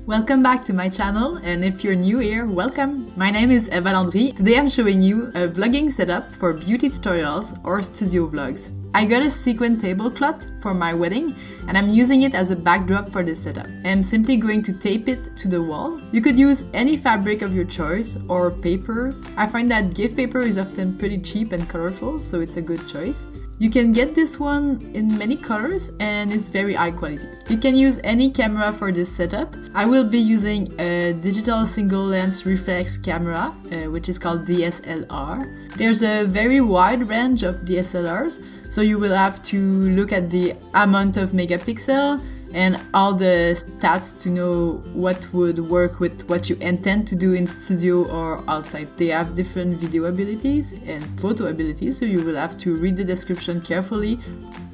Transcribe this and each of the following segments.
Welcome back to my channel, and if you're new here, welcome! My name is Eva Landry. Today I'm showing you a vlogging setup for beauty tutorials or studio vlogs. I got a Sequin tablecloth for my wedding and I'm using it as a backdrop for this setup. I'm simply going to tape it to the wall. You could use any fabric of your choice or paper. I find that gift paper is often pretty cheap and colorful, so it's a good choice. You can get this one in many colors and it's very high quality. You can use any camera for this setup. I will be using a digital single lens reflex camera, which is called DSLR. There's a very wide range of DSLRs, so you will have to look at the amount of megapixel and all the stats to know what would work with what you intend to do in studio or outside. They have different video abilities and photo abilities, so you will have to read the description carefully.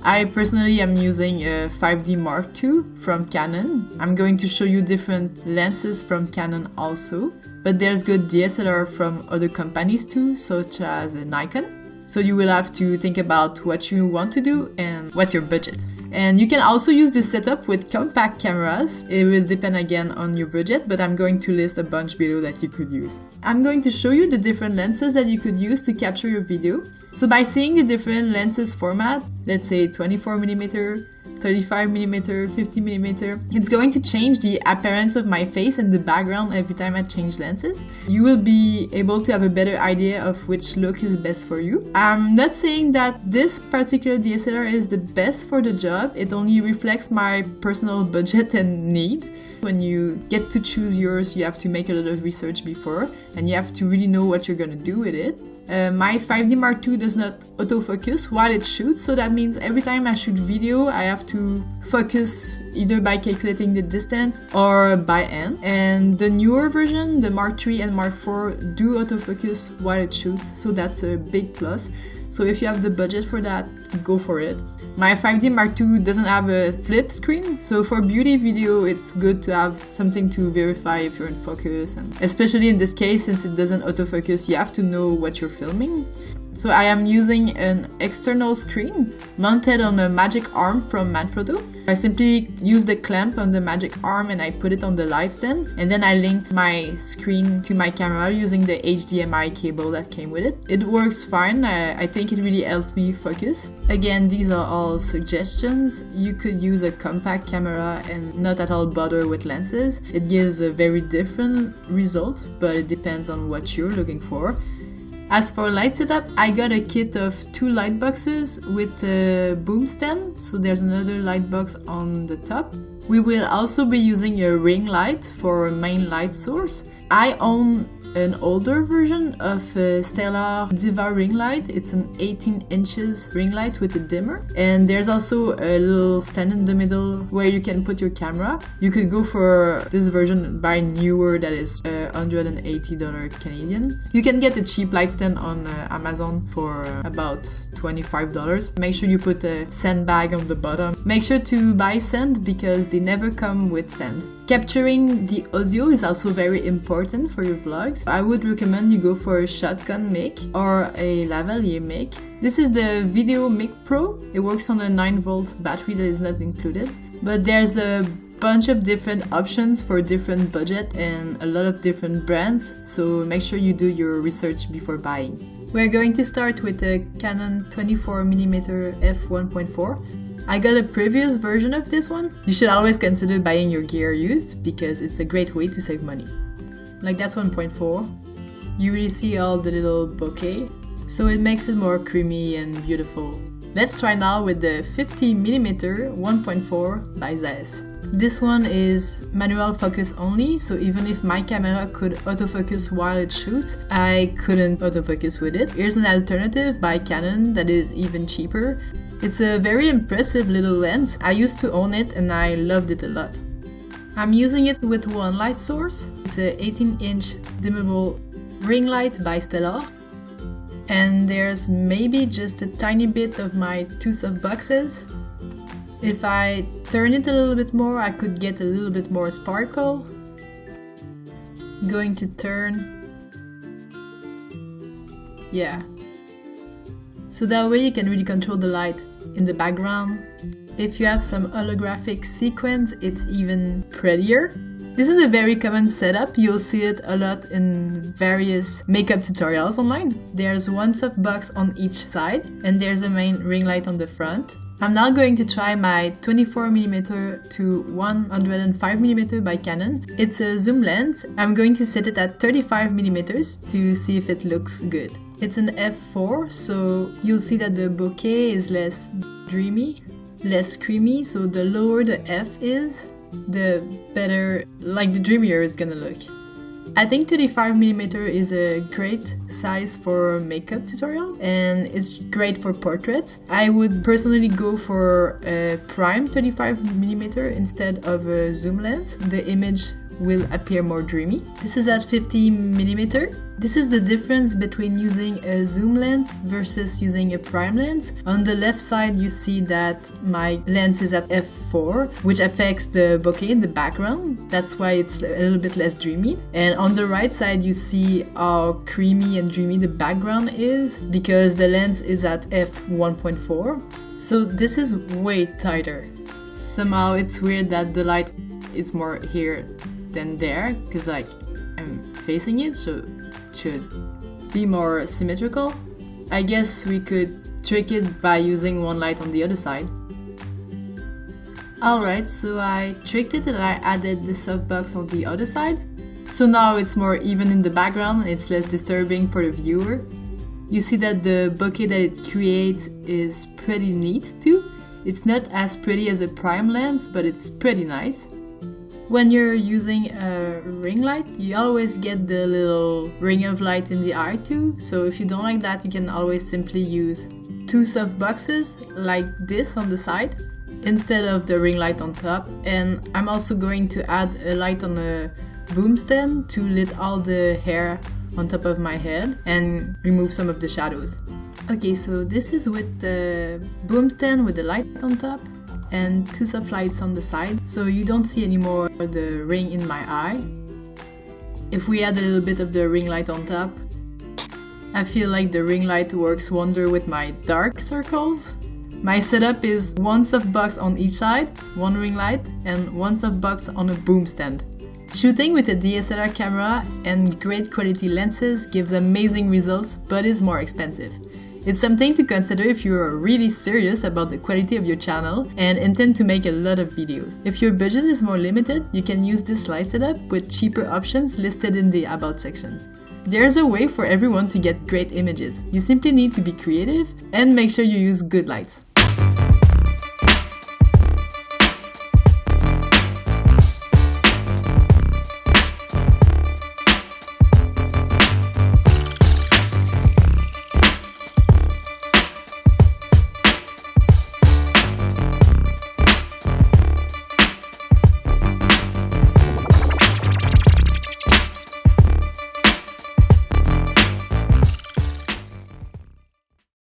I personally am using a 5D Mark II from Canon. I'm going to show you different lenses from Canon also, but there's good DSLR from other companies too, such as Nikon. So you will have to think about what you want to do and what's your budget. And you can also use this setup with compact cameras. It will depend again on your budget, but I'm going to list a bunch below that you could use. I'm going to show you the different lenses that you could use to capture your video. So by seeing the different lenses format, let's say 24mm, 35mm, 50mm, it's going to change the appearance of my face and the background every time I change lenses. You will be able to have a better idea of which look is best for you. I'm not saying that this particular DSLR is the best for the job, it only reflects my personal budget and need. When you get to choose yours, you have to make a lot of research before, and you have to really know what you're gonna do with it. My 5D Mark II does not autofocus while it shoots, so that means every time I shoot video, I have to focus either by calculating the distance or by hand. And the newer version, the Mark III and Mark IV, do autofocus while it shoots, so that's a big plus. So if you have the budget for that, go for it. My 5D Mark II doesn't have a flip screen, so for beauty video it's good to have something to verify if you're in focus, and especially in this case, since it doesn't autofocus, you have to know what you're filming. So I am using an external screen mounted on a magic arm from Manfrotto. I simply use the clamp on the magic arm and I put it on the light stand, and then I linked my screen to my camera using the HDMI cable that came with it. It works fine. I think it really helps me focus. Again, these are all suggestions. You could use a compact camera and not at all bother with lenses. It gives a very different result, but it depends on what you're looking for. As for light setup, I got a kit of 2 light boxes with a boom stand, so there's another light box on the top. We will also be using a ring light for a main light source. I own an older version of a Stellar Diva ring light. It's an 18 inches ring light with a dimmer, and there's also a little stand in the middle where you can put your camera. You could go for this version, buy newer, that is $180 Canadian. You can get a cheap light stand on Amazon for about $25. Make sure you put a sandbag on the bottom. Make sure to buy sand because they never come with sand. Capturing the audio is also very important for your vlogs. I would recommend you go for a shotgun mic or a lavalier mic. This is the Video Mic Pro. It works on a 9-volt battery that is not included. But there's a bunch of different options for different budget and a lot of different brands, so make sure you do your research before buying. We're going to start with a Canon 24mm f1.4. I got a previous version of this one. You should always consider buying your gear used because it's a great way to save money. Like that's 1.4. You really see all the little bokeh, so it makes it more creamy and beautiful. Let's try now with the 50mm 1.4 by ZEISS. This one is manual focus only, so even if my camera could autofocus while it shoots, I couldn't autofocus with it. Here's an alternative by Canon that is even cheaper. It's a very impressive little lens. I used to own it and I loved it a lot. I'm using it with one light source. It's a 18-inch dimmable ring light by Stellar. And there's maybe just a tiny bit of my 2 softboxes. If I turn it a little bit more, I could get a little bit more sparkle. Going to turn. Yeah. So that way you can really control the light in the background. If you have some holographic sequins, it's even prettier. This is a very common setup. You'll see it a lot in various makeup tutorials online. There's one softbox on each side and there's a main ring light on the front. I'm now going to try my 24mm to 105mm by Canon. It's a zoom lens. I'm going to set it at 35mm to see if it looks good. It's an f4, so you'll see that the bokeh is less dreamy, less creamy, so the lower the f is, the better, like the dreamier it's gonna look. I think 35mm is a great size for makeup tutorials and it's great for portraits. I would personally go for a prime 35mm instead of a zoom lens. The image will appear more dreamy. This is at 50mm. This is the difference between using a zoom lens versus using a prime lens. On the left side you see that my lens is at f4, which affects the bokeh in the background. That's why it's a little bit less dreamy. And on the right side you see how creamy and dreamy the background is because the lens is at f1.4. So this is way tighter. Somehow it's weird that the light is more here than there because like I'm facing it, so it should be more symmetrical. I guess we could trick it by using one light on the other side. Alright, so I tricked it and I added the softbox on the other side. So now it's more even in the background and it's less disturbing for the viewer. You see that the bokeh that it creates is pretty neat too. It's not as pretty as a prime lens, but it's pretty nice. When you're using a ring light, you always get the little ring of light in the eye too. So if you don't like that, you can always simply use two softboxes like this on the side instead of the ring light on top. And I'm also going to add a light on a boom stand to lit all the hair on top of my head and remove some of the shadows. Okay, so this is with the boom stand with the light on top and two soft lights on the side, so you don't see anymore the ring in my eye. If we add a little bit of the ring light on top, I feel like the ring light works wonder with my dark circles. My setup is one softbox on each side, one ring light, and one softbox on a boom stand. Shooting with a DSLR camera and great quality lenses gives amazing results, but is more expensive. It's something to consider if you are really serious about the quality of your channel and intend to make a lot of videos. If your budget is more limited, you can use this light setup with cheaper options listed in the About section. There's a way for everyone to get great images. You simply need to be creative and make sure you use good lights.